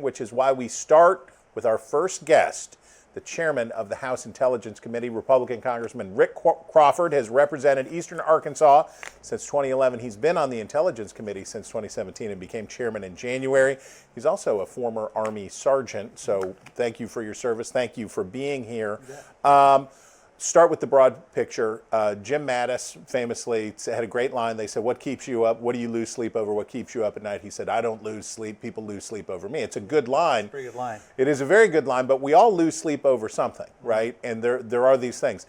which is why we start with our first guest. The chairman of the House Intelligence Committee, Republican Congressman Rick Crawford, has represented Eastern Arkansas since 2011. He's been on the Intelligence Committee since 2017 and became chairman in January. He's also a former Army sergeant, so thank you for your service. Thank you for being here. Start with the broad picture. Jim Mattis famously had a great line. They said, what keeps you up? What do you lose sleep over? What keeps you up at night? He said, I don't lose sleep. People lose sleep over me. It's a good line. Pretty good line. It is a very good line, but we all lose sleep over something, right? And there are these things.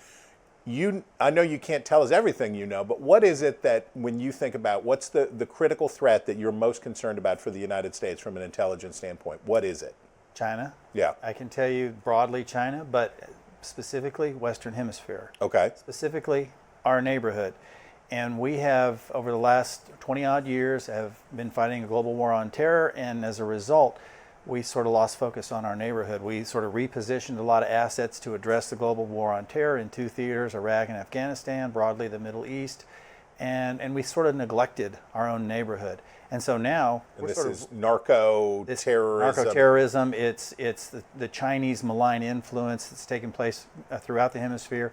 I know you can't tell us everything you know, but what is it that when you think about what's the critical threat that you're most concerned about for the United States from an intelligence standpoint? What is it? China. Yeah. I can tell you broadly China, but specifically Western Hemisphere. Okay. Specifically our neighborhood. And we have, over the last 20 odd years, have been fighting a global war on terror, and as a result, we sort of lost focus on our neighborhood. We sort of repositioned a lot of assets to address the global war on terror in two theaters, Iraq and Afghanistan, broadly the Middle East, and we sort of neglected our own neighborhood. And so now and this is narco-terrorism. Narco-terrorism. It's the Chinese malign influence that's taking place throughout the hemisphere.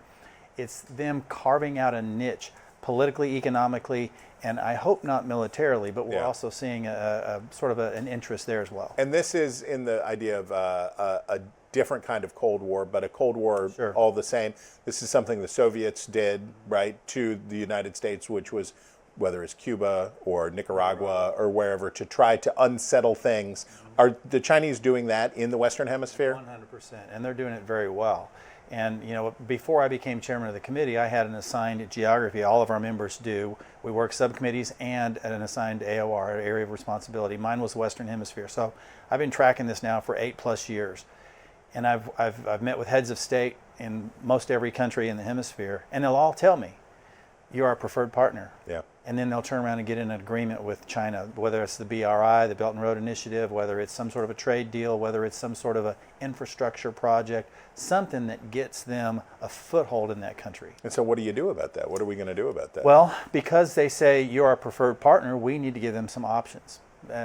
It's them carving out a niche politically, economically, and I hope not militarily, but we're also seeing a sort of an interest there as well. And this is in the idea of a different kind of Cold War, but a Cold War all the same. This is something the Soviets did, right, to the United States, which was, whether it's Cuba or Nicaragua or wherever, to try to unsettle things. Are the Chinese doing that in the Western Hemisphere? 100%, and they're doing it very well. And before I became chairman of the committee, I had an assigned geography. All of our members do. We work subcommittees and an assigned AOR, area of responsibility. Mine was the Western Hemisphere. So I've been tracking this now for 8+ years. And I've met with heads of state in most every country in the hemisphere, and they'll all tell me, you're our preferred partner. Yeah. And then they'll turn around and get in an agreement with China, whether it's the BRI, the Belt and Road Initiative, whether it's some sort of a trade deal, whether it's some sort of an infrastructure project, something that gets them a foothold in that country. And so what do you do about that? What are we going to do about that? Well, because they say you're our preferred partner, we need to give them some options.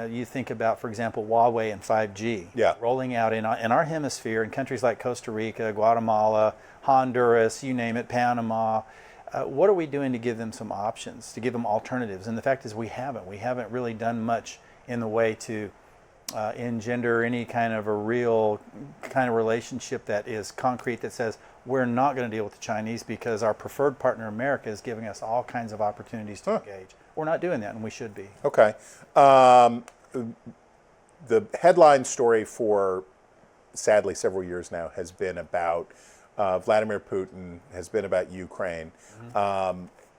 You think about, for example, Huawei and 5G rolling out in our hemisphere in countries like Costa Rica, Guatemala, Honduras, you name it, Panama. What are we doing to give them some options, to give them alternatives? And the fact is we haven't. We haven't really done much in the way to engender any kind of a real kind of relationship that is concrete, that says we're not going to deal with the Chinese because our preferred partner America is giving us all kinds of opportunities to engage. We're not doing that, and we should be. Okay. The headline story for, sadly, several years now has been about Vladimir Putin, has been about Ukraine.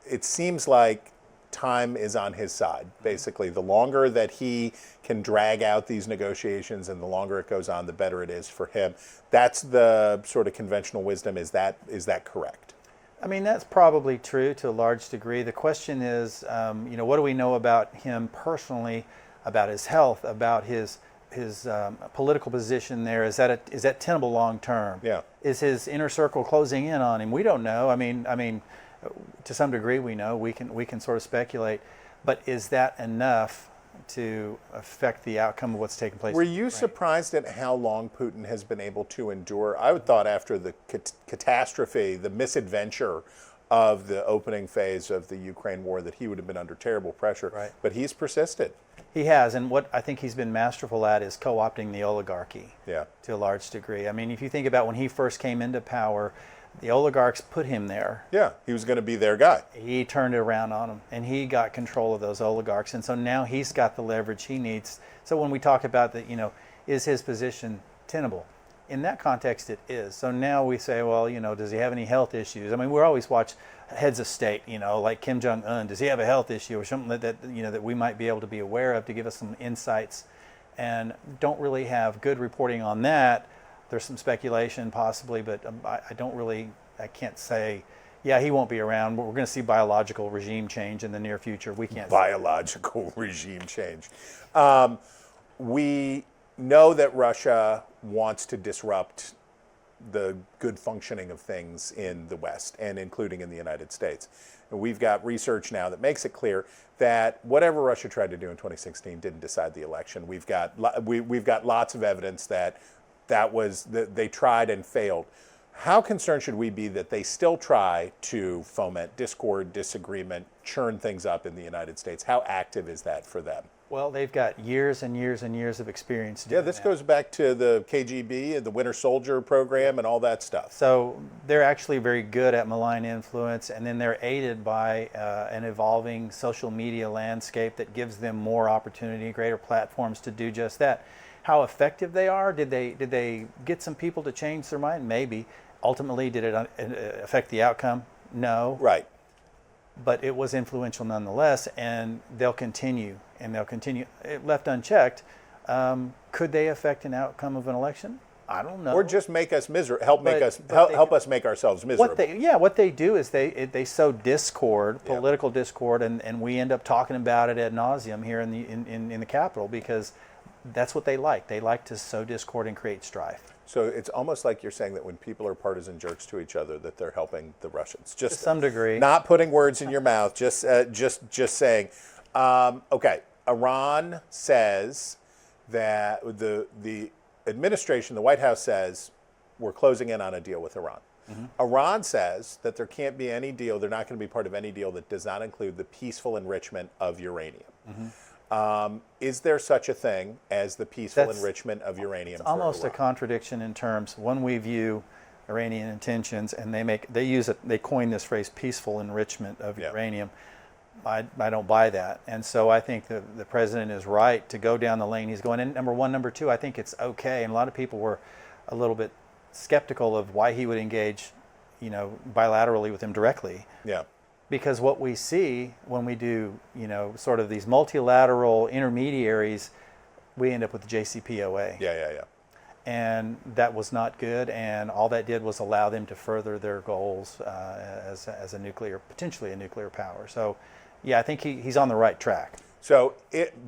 It seems like time is on his side, basically. The longer that he can drag out these negotiations and the longer it goes on, the better it is for him. That's the sort of conventional wisdom. Is that correct? I mean, that's probably true to a large degree. The question is, what do we know about him personally, about his health, about his political position there? Is that tenable long term? Yeah. Is his inner circle closing in on him? We don't know. I mean, to some degree we know. We can sort of speculate, but is that enough to affect the outcome of what's taking place? Were you surprised at how long Putin has been able to endure? I would thought after the catastrophe, the misadventure of the opening phase of the Ukraine war, that he would have been under terrible pressure. Right. But he's persisted. He has, and what I think he's been masterful at is co-opting the oligarchy to a large degree. I mean, if you think about when he first came into power, the oligarchs put him there. Yeah, he was going to be their guy. He turned it around on them, and he got control of those oligarchs, and so now he's got the leverage he needs. So when we talk about that, is his position tenable? In that context, it is. So now we say, well, does he have any health issues? I mean, we always watch heads of state, like Kim Jong-un. Does he have a health issue or something that we might be able to be aware of to give us some insights? And don't really have good reporting on that. There's some speculation possibly, but I can't say, he won't be around. We're going to see biological regime change in the near future. We can't. Biological regime change. We know that Russia wants to disrupt the good functioning of things in the West and including in the United States. And we've got research now that makes it clear that whatever Russia tried to do in 2016 didn't decide the election. We've got lots of evidence that they tried and failed. How concerned should we be that they still try to foment discord, disagreement, churn things up in the United States? How active is that for them? Well, they've got years and years and years of experience doing Yeah, this goes back to the KGB and the Winter Soldier program and all that stuff. So they're actually very good at malign influence, and then they're aided by an evolving social media landscape that gives them more opportunity, greater platforms to do just that. How effective they are? Did they get some people to change their mind? Maybe. Ultimately, did it affect the outcome? No. Right. But it was influential nonetheless, and they'll continue. Left unchecked, could they affect an outcome of an election? I don't know. Or just make us miserable. Help us make ourselves miserable. What they do is they sow discord, political discord, and we end up talking about it ad nauseum here in the Capitol because that's what they like. They like to sow discord and create strife. So it's almost like you're saying that when people are partisan jerks to each other, that they're helping the Russians. Just to some degree. Not putting words in your mouth. Just saying. Okay. Iran says that the administration, the White House says, we're closing in on a deal with Iran. Mm-hmm. Iran says that there can't be any deal. They're not going to be part of any deal that does not include the peaceful enrichment of uranium. Mm-hmm. Is there such a thing as the peaceful enrichment of uranium? It's almost a contradiction in terms. When we view Iranian intentions, and they coin this phrase, peaceful enrichment of uranium. I don't buy that, and so I think the president is right to go down the lane he's going. And number one, number two, I think it's okay. And a lot of people were a little bit skeptical of why he would engage, bilaterally with him directly. Yeah. Because what we see when we do, sort of these multilateral intermediaries, we end up with the JCPOA. Yeah. And that was not good, and all that did was allow them to further their goals as potentially a nuclear power. So, yeah, I think he's on the right track. So,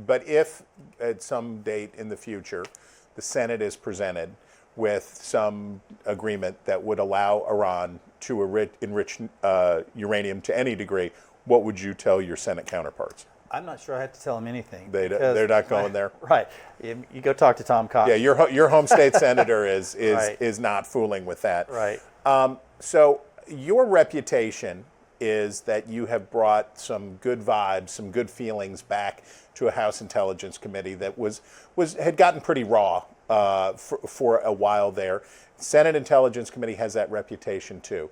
but if at some date in the future the Senate is presented with some agreement that would allow Iran to enrich uranium to any degree, what would you tell your Senate counterparts? I'm not sure I have to tell them anything. They're not going there? Right. You go talk to Tom Cox. Yeah, your home state senator is not fooling with that. Right. So your reputation is that you have brought some good vibes, some good feelings back to a House Intelligence Committee that had gotten pretty raw for a while there. Senate Intelligence Committee has that reputation too.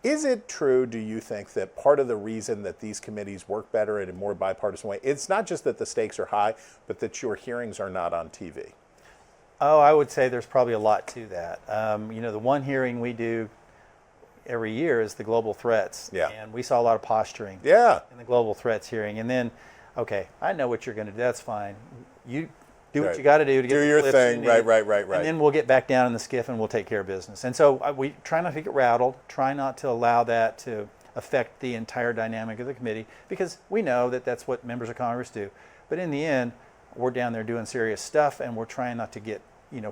Is it true, do you think, that part of the reason that these committees work better in a more bipartisan way, it's not just that the stakes are high, but that your hearings are not on TV? Oh, I would say there's probably a lot to that. The one hearing we do every year is the global threats. Yeah. And we saw a lot of posturing in the global threats hearing. And then, okay, I know what you're going to do. That's fine. You do what you got to do to get do your thing. Right. And then we'll get back down in the skiff and we'll take care of business. And so we try not to get rattled, try not to allow that to affect the entire dynamic of the committee, because we know that that's what members of Congress do. But in the end, we're down there doing serious stuff, and we're trying not to get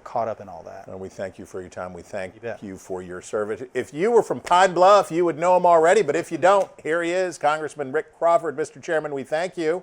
caught up in all that. And we thank you for your time. We thank you for your service. If you were from Pine Bluff, you would know him already, but if you don't, here he is, Congressman Rick Crawford. Mr. Chairman, we thank you.